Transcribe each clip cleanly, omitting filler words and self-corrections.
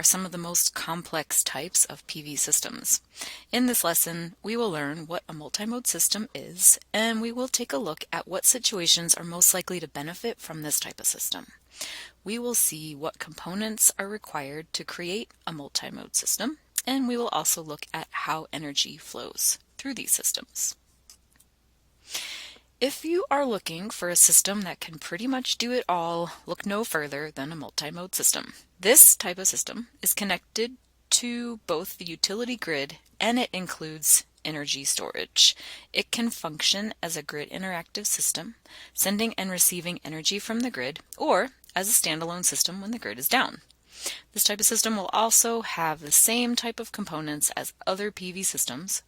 are some of the most complex types of PV systems. In this lesson, we will learn what a multimode system is, and we will take a look at what situations are most likely to benefit from this type of system. We will see what components are required to create a multimode system, and we will also look at how energy flows through these systems. If you are looking for a system that can pretty much do it all, look no further than a multimode system. This type of system is connected to both the utility grid and it includes energy storage. It can function as a grid interactive system, sending and receiving energy from the grid, or as a standalone system when the grid is down. This type of system will also have the same type of components as other PV systems,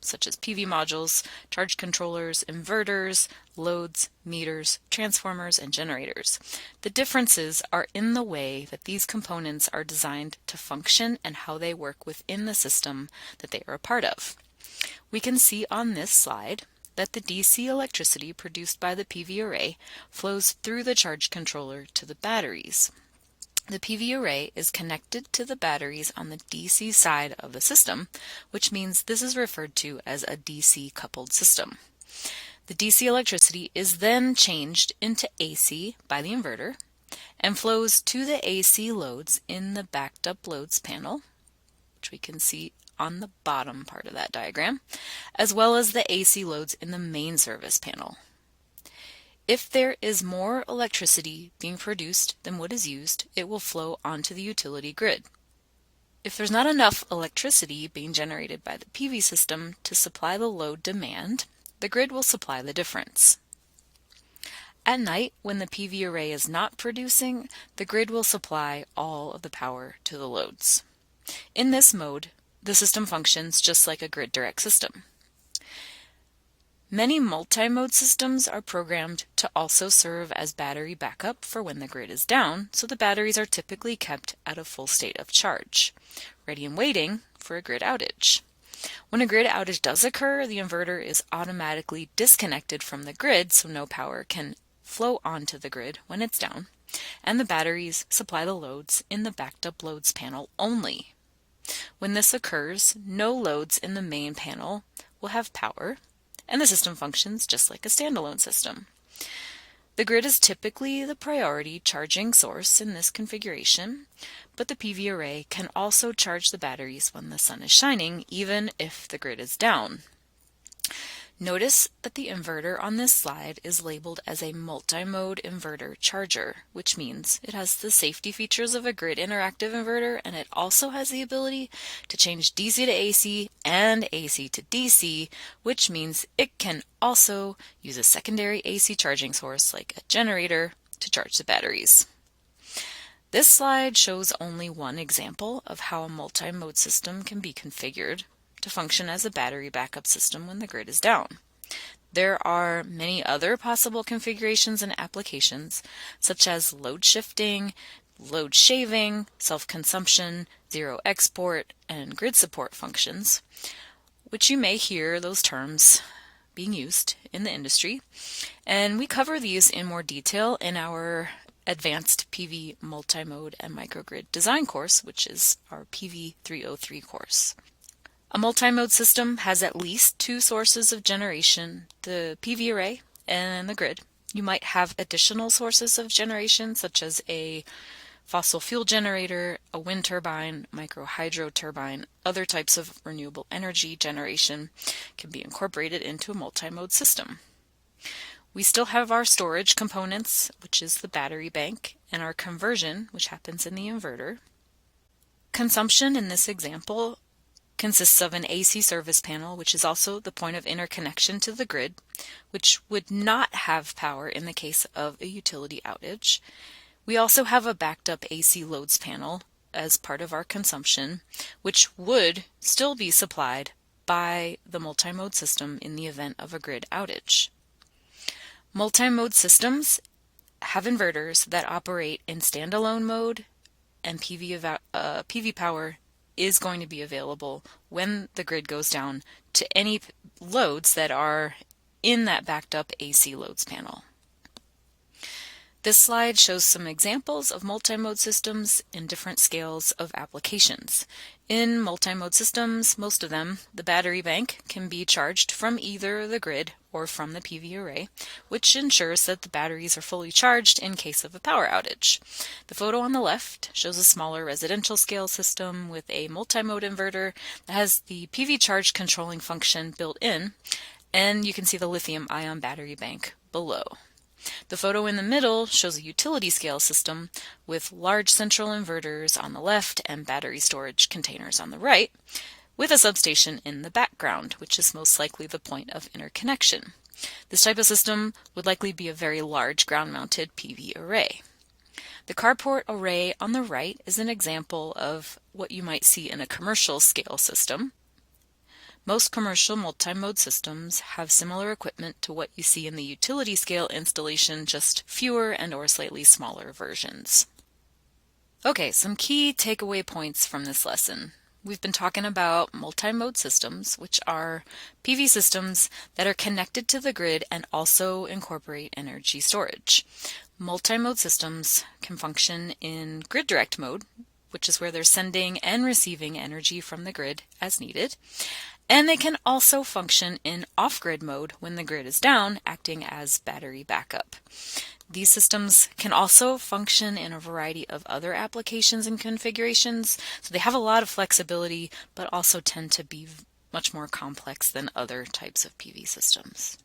such as PV modules, charge controllers, inverters, loads, meters, transformers, and generators. The differences are in the way that these components are designed to function and how they work within the system that they are a part of. We can see on this slide that the DC electricity produced by the PV array flows through the charge controller to the batteries. The PV array is connected to the batteries on the DC side of the system, which means this is referred to as a DC coupled system. The DC electricity is then changed into AC by the inverter and flows to the AC loads in the backed up loads panel, which we can see on the bottom part of that diagram, as well as the AC loads in the main service panel. If there is more electricity being produced than what is used, it will flow onto the utility grid. If there's not enough electricity being generated by the PV system to supply the load demand, the grid will supply the difference. At night, when the PV array is not producing, the grid will supply all of the power to the loads. In this mode, the system functions just like a grid direct system. Many multi-mode systems are programmed to also serve as battery backup for when the grid is down, so the batteries are typically kept at a full state of charge, ready and waiting for a grid outage. When a grid outage does occur, the inverter is automatically disconnected from the grid so no power can flow onto the grid when it's down, and the batteries supply the loads in the backed up loads panel only. When this occurs, no loads in the main panel will have power, and the system functions just like a standalone system. The grid is typically the priority charging source in this configuration, but the PV array can also charge the batteries when the sun is shining, even if the grid is down. Notice that the inverter on this slide is labeled as a multi-mode inverter charger, which means it has the safety features of a grid interactive inverter, and it also has the ability to change DC to AC and AC to DC, which means it can also use a secondary AC charging source like a generator to charge the batteries. This slide shows only one example of how a multi-mode system can be configured to function as a battery backup system when the grid is down. There are many other possible configurations and applications, such as load shifting, load shaving, self-consumption, zero export, and grid support functions, which you may hear those terms being used in the industry. And we cover these in more detail in our Advanced PV Multimode and Microgrid Design course, which is our PV 303 course. A multi-mode system has at least two sources of generation, the PV array and the grid. You might have additional sources of generation, such as a fossil fuel generator, a wind turbine, micro-hydro turbine. Other types of renewable energy generation can be incorporated into a multi-mode system. We still have our storage components, which is the battery bank, and our conversion, which happens in the inverter. Consumption in this example consists of an AC service panel, which is also the point of interconnection to the grid, which would not have power in the case of a utility outage. We also have a backed up AC loads panel as part of our consumption, which would still be supplied by the multi-mode system in the event of a grid outage. Multi-mode systems have inverters that operate in standalone mode, and PV power is going to be available when the grid goes down to any loads that are in that backed up AC loads panel. This slide shows some examples of multi-mode systems in different scales of applications. In multi-mode systems, most of them, the battery bank can be charged from either the grid or from the PV array, which ensures that the batteries are fully charged in case of a power outage. The photo on the left shows a smaller residential scale system with a multi-mode inverter that has the PV charge controlling function built in, and you can see the lithium-ion battery bank below. The photo in the middle shows a utility scale system with large central inverters on the left and battery storage containers on the right, with a substation in the background, which is most likely the point of interconnection. This type of system would likely be a very large ground-mounted PV array. The carport array on the right is an example of what you might see in a commercial scale system. Most commercial multi-mode systems have similar equipment to what you see in the utility scale installation, just fewer and or slightly smaller versions. Okay, some key takeaway points from this lesson. We've been talking about multi-mode systems, which are PV systems that are connected to the grid and also incorporate energy storage. Multi-mode systems can function in grid direct mode, which is where they're sending and receiving energy from the grid as needed. And they can also function in off-grid mode when the grid is down, acting as battery backup. These systems can also function in a variety of other applications and configurations, so they have a lot of flexibility, but also tend to be much more complex than other types of PV systems.